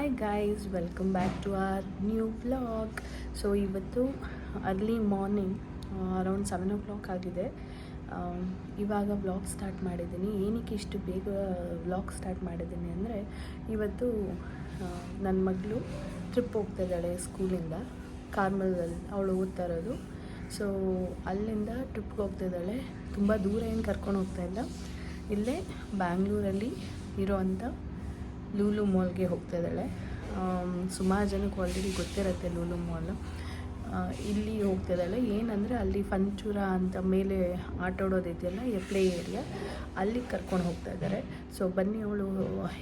Hi guys, welcome back to our new vlog. So ಇವತ್ತು early morning around 7 o'clock ಆಗಿದೆ. ಇವಾಗ vlog start ಮಾಡಿದ್ದೀನಿ. ಏನಕ್ಕೆ ಇಷ್ಟು ಬೇಗ ವ್ಲಾಗ್ ಸ್ಟಾರ್ಟ್ ಮಾಡಿದ್ದೀನಿ ಅಂದರೆ, ಇವತ್ತು ನನ್ನ ಮಗಳು ಟ್ರಿಪ್ ಹೋಗ್ತಾಯಿದ್ದಾಳೆ ಸ್ಕೂಲಿಂದ. ಕಾರ್ಮಲಲ್ಲಿ ಅವಳು ಓದ್ತಾ ಇರೋದು. ಸೊ ಅಲ್ಲಿಂದ ಟ್ರಿಪ್ಗೆ ಹೋಗ್ತಾಯಿದ್ದಾಳೆ. ತುಂಬ ದೂರ ಏನು ಕರ್ಕೊಂಡು ಹೋಗ್ತಾಯಿಲ್ಲ, ಇಲ್ಲೇ ಬ್ಯಾಂಗ್ಳೂರಲ್ಲಿ ಇರೋವಂಥ ಲೂಲು ಮಾಲ್ಗೆ ಹೋಗ್ತಾಯಿದ್ದಾಳೆ. ಸುಮಾರು ಜನಕ್ಕೆ ಆಲ್ರೆಡಿ ಗೊತ್ತಿರುತ್ತೆ ಲೂಲು ಮಾಲ್. ಇಲ್ಲಿ ಹೋಗ್ತಾಯಿದ್ದಾಳೆ. ಏನಂದರೆ ಅಲ್ಲಿ ಫಂಚೂರ ಅಂತ ಮೇಲೆ ಆಟಾಡೋದಿದೆಯಲ್ಲ, ಪ್ಲೇ ಏರಿಯಾ, ಅಲ್ಲಿಗೆ ಕರ್ಕೊಂಡು ಹೋಗ್ತಾಯಿದ್ದಾರೆ. ಸೊ ಬನ್ನಿ, ಅವಳು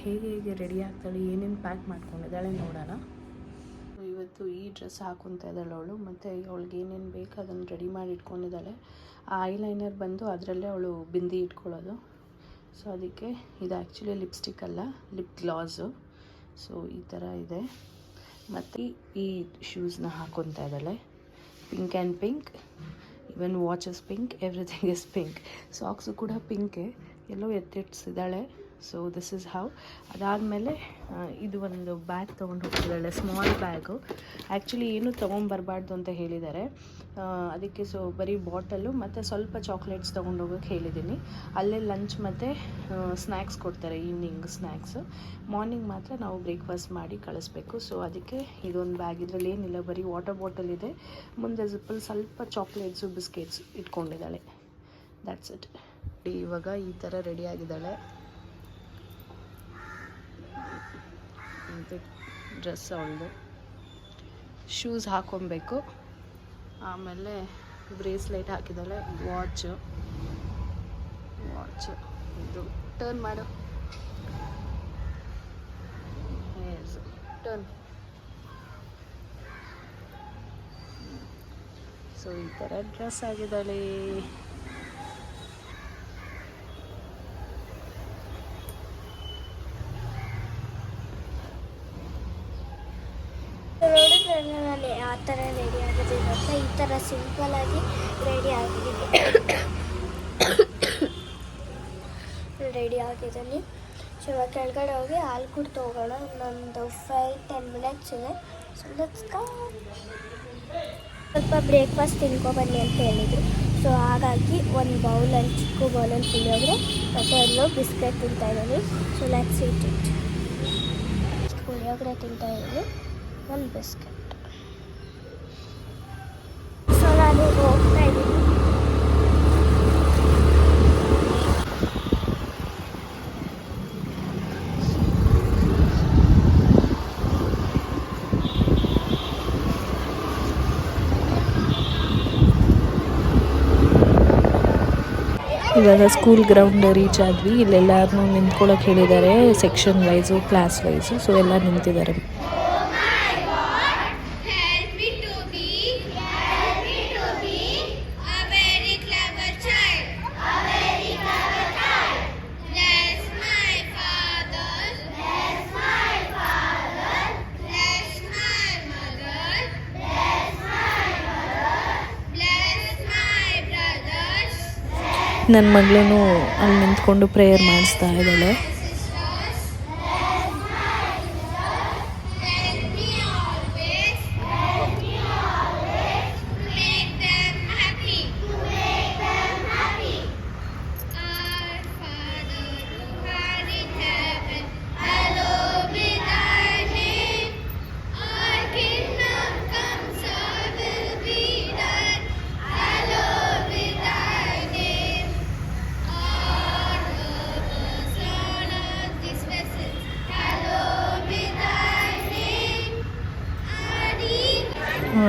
ಹೇಗೆ ರೆಡಿ ಆಗ್ತಾಳೆ, ಏನೇನು ಪ್ಯಾಕ್ ಮಾಡ್ಕೊಂಡಿದ್ದಾಳೆ ನೋಡೋಣ. ಇವತ್ತು ಈ ಡ್ರೆಸ್ ಹಾಕೊತಾ ಇದ್ದಾಳೆ ಅವಳು. ಮತ್ತು ಅವಳಿಗೆ ಏನೇನು ಬೇಕು ಅದನ್ನು ರೆಡಿ ಮಾಡಿ ಇಟ್ಕೊಂಡಿದ್ದಾಳೆ. ಆ ಐಲೈನರ್ ಬಂದು ಅದರಲ್ಲೇ ಅವಳು ಬಿಂದಿ ಇಟ್ಕೊಳ್ಳೋದು. ಸೊ ಅದಕ್ಕೆ ಇದು ಆ್ಯಕ್ಚುಲಿ ಲಿಪ್ಸ್ಟಿಕ್ ಅಲ್ಲ, ಲಿಪ್ ಗ್ಲಾಸು. ಸೊ ಈ ಥರ ಇದೆ. ಮತ್ತು ಈ ಶೂಸ್ನ ಹಾಕೊತಾ ಇದ್ದಾಳೆ. Pink and pink, even watches pink, everything is pink. Socks ಕೂಡ ಪಿಂಕೆ, ಎಲ್ಲೋ ಎತ್ತಿಡ್ಸಿದ್ದಾಳೆ. So this is how. ಅದಾದಮೇಲೆ ಇದು ಒಂದು ಬ್ಯಾಗ್ ತೊಗೊಂಡು ಹೋಗ್ತಿದ್ದಾಳೆ, ಸ್ಮಾಲ್ ಬ್ಯಾಗು. ಆ್ಯಕ್ಚುಲಿ ಏನೂ ತೊಗೊಂಬರ್ಬಾರ್ದು ಅಂತ ಹೇಳಿದ್ದಾರೆ. ಅದಕ್ಕೆ ಸೊ ಬರೀ ಬಾಟಲು ಮತ್ತು ಸ್ವಲ್ಪ ಚಾಕ್ಲೇಟ್ಸ್ ತೊಗೊಂಡೋಗೋಕ್ಕೆ ಹೇಳಿದ್ದೀನಿ. ಅಲ್ಲೇ ಲಂಚ್ ಮತ್ತು ಸ್ನ್ಯಾಕ್ಸ್ ಕೊಡ್ತಾರೆ, ಈವ್ನಿಂಗ್ ಸ್ನ್ಯಾಕ್ಸು. ಮಾರ್ನಿಂಗ್ ಮಾತ್ರ ನಾವು ಬ್ರೇಕ್ಫಾಸ್ಟ್ ಮಾಡಿ ಕಳಿಸ್ಬೇಕು. ಸೊ ಅದಕ್ಕೆ ಇದೊಂದು ಬ್ಯಾಗ್. ಇದರಲ್ಲಿ ಏನಿಲ್ಲ, ಬರೀ ವಾಟರ್ ಬಾಟಲ್ ಇದೆ. ಮುಂದೆ ಜಿಪ್ಪಲ್ಲಿ ಸ್ವಲ್ಪ ಚಾಕ್ಲೇಟ್ಸು ಬಿಸ್ಕೆಟ್ಸ್ ಇಟ್ಕೊಂಡಿದ್ದಾಳೆ. That's it. ಇವಾಗ ಈ ಥರ ರೆಡಿ ಆಗಿದ್ದಾಳೆ. ಡ್ರೆಸ್ ಅವಳದು. ಶೂಸ್ ಹಾಕೊಬೇಕು. ಆಮೇಲೆ ಬ್ರೇಸ್ಲೈಟ್ ಹಾಕಿದ್ದಾಳೆ. ವಾಚು ಇದು ಟರ್ನ್ ಮಾಡು, ಟರ್ನ್. ಸೊ ಈ ಥರ ಡ್ರೆಸ್ ಆಗಿದ್ದಾಳೆ. ನೋಡಿದ್ರೆ ಆ ಥರ ರೆಡಿ ಆಗಿದೆ. ಇವತ್ತು ಈ ಥರ ಸಿಂಪಲಾಗಿ ರೆಡಿ ಆಗಿದ್ದೀನಿ. ಸೊ ಇವಾಗ ಕೆಳಗಡೆ ಹೋಗಿ ಹಾಲು ಕುಡ್ದು ಹೋಗೋಣ. ಇನ್ನೊಂದು 5-10 minutes ಇದೆ. So let's go. ಸ್ವಲ್ಪ ಬ್ರೇಕ್ಫಾಸ್ಟ್ ತಿನ್ಕೊಬನ್ನಿ ಅಂತ ಹೇಳಿದ್ರು. ಸೊ ಹಾಗಾಗಿ ಒಂದು ಬೌಲಲ್ಲಿ, ಚಿಕ್ಕ ಬೌಲಲ್ಲಿ ಪುಳಿಯೋಗರೆ ಮತ್ತು ಎಲ್ಲೋ ಬಿಸ್ಕೆಟ್ ತಿಂತಾಯಿದ್ದೀನಿ. So let's eat it. Puliyogare ತಿಂತಾಯಿದ್ದೀನಿ, ಒಂದು ಬಿಸ್ಕೆಟ್. ಸೊ ನಾನು ಹೋಗ್ತಾ ಇದ್ದೀನಿ. ಇವಾಗ ಸ್ಕೂಲ್ ಗ್ರೌಂಡ್ ರೀಚ್ ಆದ್ವಿ. ಇಲ್ಲೆಲ್ಲರೂ ನಿಂತ್ಕೊಳ್ಳೋಕೆ ಹೇಳಿದ್ದಾರೆ, section wise, class wise. So ಎಲ್ಲ ನಿಂತಿದ್ದಾರೆ. ನನ್ನ ಮಗಳೂ ಅಲ್ಲಿ ನಿಂತ್ಕೊಂಡು ಪ್ರೇಯರ್ ಮಾಡಿಸ್ತಾ ಇದ್ದಾಳೆ.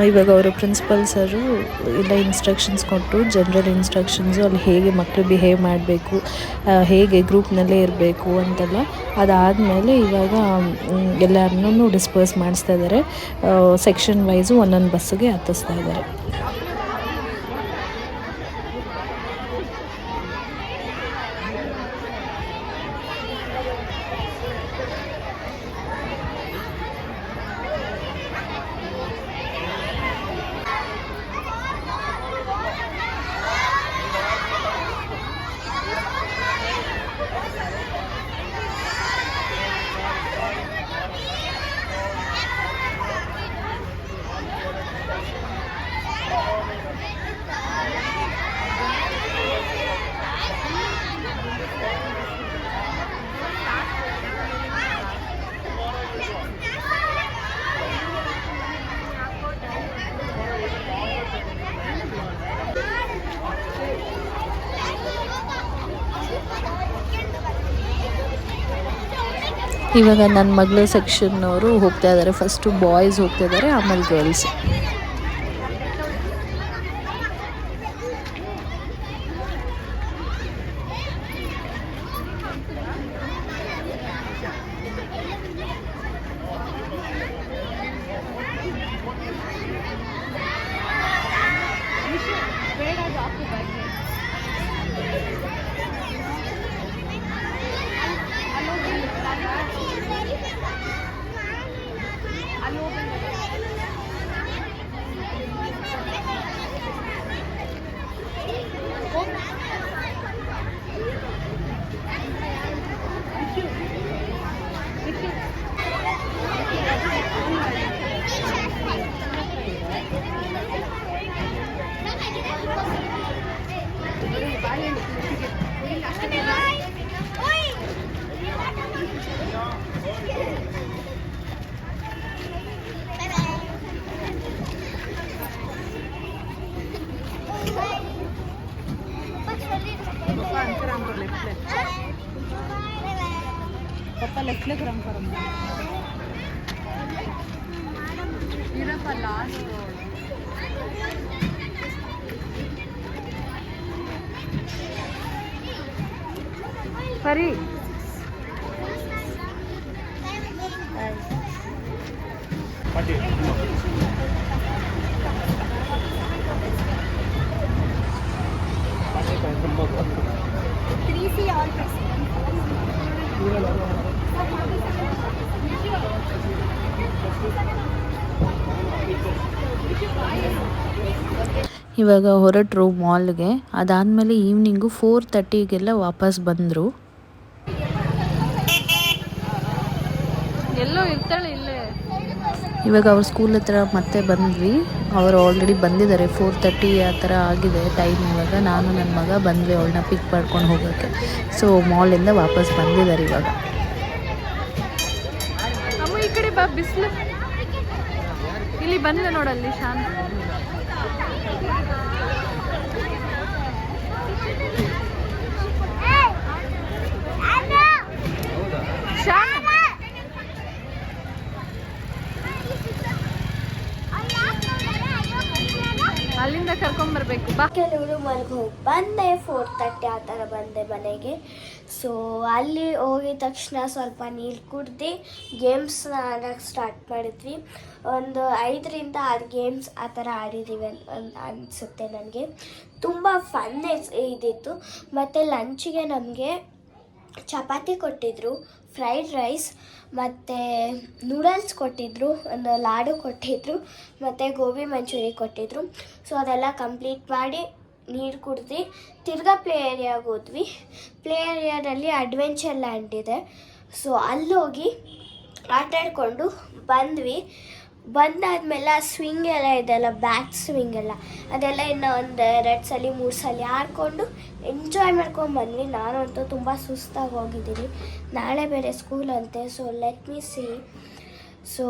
ಇವಾಗ ಅವರು ಪ್ರಿನ್ಸಿಪಲ್ ಸರು ಎಲ್ಲ ಇನ್ಸ್ಟ್ರಕ್ಷನ್ಸ್ ಕೊಟ್ಟು, ಜನರಲ್ ಇನ್ಸ್ಟ್ರಕ್ಷನ್ಸು, ಅಲ್ಲಿ ಹೇಗೆ ಮಕ್ಕಳು ಬಿಹೇವ್ ಮಾಡಬೇಕು, ಹೇಗೆ ಗ್ರೂಪ್ನಲ್ಲೇ ಇರಬೇಕು ಅಂತೆಲ್ಲ. ಅದಾದಮೇಲೆ ಇವಾಗ ಎಲ್ಲರನ್ನೂ ಡಿಸ್ಪರ್ಸ್ ಮಾಡಿಸ್ತಾ ಇದ್ದಾರೆ. ಸೆಕ್ಷನ್ ವೈಸು ಒಂದೊಂದು ಬಸ್ಸಿಗೆ ಹತ್ತಿಸ್ತಾ ಇದ್ದಾರೆ. ಇವಾಗ ನನ್ನ ಮಗಳ ಸೆಕ್ಷನ್ನವರು ಹೋಗ್ತಾ ಇದ್ದಾರೆ. ಫಸ್ಟು ಬಾಯ್ಸ್ ಹೋಗ್ತಾ ಇದ್ದಾರೆ, ಆಮೇಲೆ ಗರ್ಲ್ಸ್. पप्पा लेफ्ट लेकर हम करूँगा इरप्पा लास्ट परी ಇವಾಗ ಹೊರಟರು ಮಾಲ್ಗೆ. ಅದಾದಮೇಲೆ ಈವ್ನಿಂಗು 4:30ಗೆಲ್ಲ ವಾಪಸ್ ಬಂದರು. ಎಲ್ಲೋ ಇರ್ತಾಳೆ ಇಲ್ಲೇ. ಇವಾಗ ಅವ್ರ ಸ್ಕೂಲ್ ಹತ್ರ ಮತ್ತೆ ಬಂದ್ವಿ. ಅವರು ಆಲ್ರೆಡಿ ಬಂದಿದ್ದಾರೆ, 4:30 ಆ ಥರ ಆಗಿದೆ ಟೈಮ್. ಇವಾಗ ನಾನು ನನ್ನ ಮಗ ಬಂದ್ವಿ ಅವಳನ್ನ ಪಿಕ್ ಮಾಡ್ಕೊಂಡು ಹೋಗೋಕ್ಕೆ. ಸೊ ಮಾಲಿಂದ ವಾಪಸ್ ಬಂದಿದ್ದಾರೆ ಇವಾಗ. ಅಮ್ಮ ಈ ಕಡೆ ಬಾ, ಬಿಸಿಲು ಇಲ್ಲಿ ಬಂದ ನೋಡಲ್ಲಿ ಶಾಂತ. ಅಲ್ಲಿಂದ ಕರ್ಕೊಂಬರ್ಬೇಕು ಬಾ. ಕೆಲವರು ಮನೆಗೆ ಹೋಗಿ ಬಂದೆ, 4:30 ಆ ಥರ ಬಂದೆ ಮನೆಗೆ. ಸೊ ಅಲ್ಲಿ ಹೋಗಿದ ತಕ್ಷಣ ಸ್ವಲ್ಪ ನೀರು ಕುಡ್ದು ಗೇಮ್ಸ್ನ ಆಡೋಕ್ಕೆ ಸ್ಟಾರ್ಟ್ ಮಾಡಿದ್ವಿ. ಒಂದು 5ರಿಂದ 6 ಗೇಮ್ಸ್ ಆ ಥರ ಆಡಿದ್ದೀವಿ ಅನಿಸುತ್ತೆ ನನಗೆ. ತುಂಬ ಫನ್ ಇದ್ದಿತ್ತು. ಮತ್ತು ಲಂಚಿಗೆ ನಮಗೆ ಚಪಾತಿ ಕೊಟ್ಟಿದ್ದರು, ಫ್ರೈಡ್ ರೈಸ್ ಮತ್ತು ನೂಡಲ್ಸ್ ಕೊಟ್ಟಿದ್ದರು, ಒಂದು ಲಾಡು ಕೊಟ್ಟಿದ್ದರು, ಮತ್ತು ಗೋಬಿ ಮಂಚೂರಿ ಕೊಟ್ಟಿದ್ದರು. ಸೊ ಅದೆಲ್ಲ ಕಂಪ್ಲೀಟ್ ಮಾಡಿ ನೀರು ಕುಡ್ದು ತಿರ್ಗಾ ಪ್ಲೇ ಏರಿಯಾಗೆ ಹೋದ್ವಿ. ಪ್ಲೇ ಏರಿಯಾದಲ್ಲಿ ಅಡ್ವೆಂಚರ್ ಲ್ಯಾಂಡ್ ಇದೆ. ಸೊ ಅಲ್ಲೋಗಿ ಆಟಾಡಿಕೊಂಡು ಬಂದ್ವಿ. ಬಂದಾದ್ಮೇಲೆ ಆ ಸ್ವಿಂಗ್ ಎಲ್ಲ ಇದೆಲ್ಲ, ಬ್ಯಾಕ್ ಸ್ವಿಂಗ್ ಎಲ್ಲ, ಅದೆಲ್ಲ ಇನ್ನು ಒಂದು 2 ಸಲ 3 ಸಲ ಆಡಿಕೊಂಡು ಎಂಜಾಯ್ ಮಾಡ್ಕೊಂಡು ಬಂದ್ವಿ. ನಾನಂತೂ ತುಂಬ ಸುಸ್ತಾಗಿ ಹೋಗಿದ್ದೀನಿ, ನಾಳೆ ಬೇರೆ ಸ್ಕೂಲ್ ಅಂತೆ. So let me see. So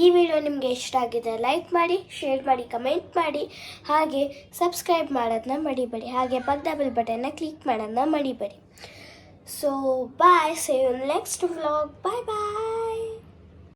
ಈ ವಿಡಿಯೋ ನಿಮಗೆ ಇಷ್ಟ ಆಗಿದೆ ಲೈಕ್ ಮಾಡಿ, ಶೇರ್ ಮಾಡಿ, ಕಮೆಂಟ್ ಮಾಡಿ, ಹಾಗೆ ಸಬ್ಸ್ಕ್ರೈಬ್ ಮಾಡೋದನ್ನ ಮರಿಬೇಡಿ. ಹಾಗೆ ಪಕ್ಕದ ಬೆಲ್ ಬಟನ್ನ ಕ್ಲಿಕ್ ಮಾಡೋದನ್ನ ಮರಿಬೇಡಿ. So bye, see you next vlog. Bye bye.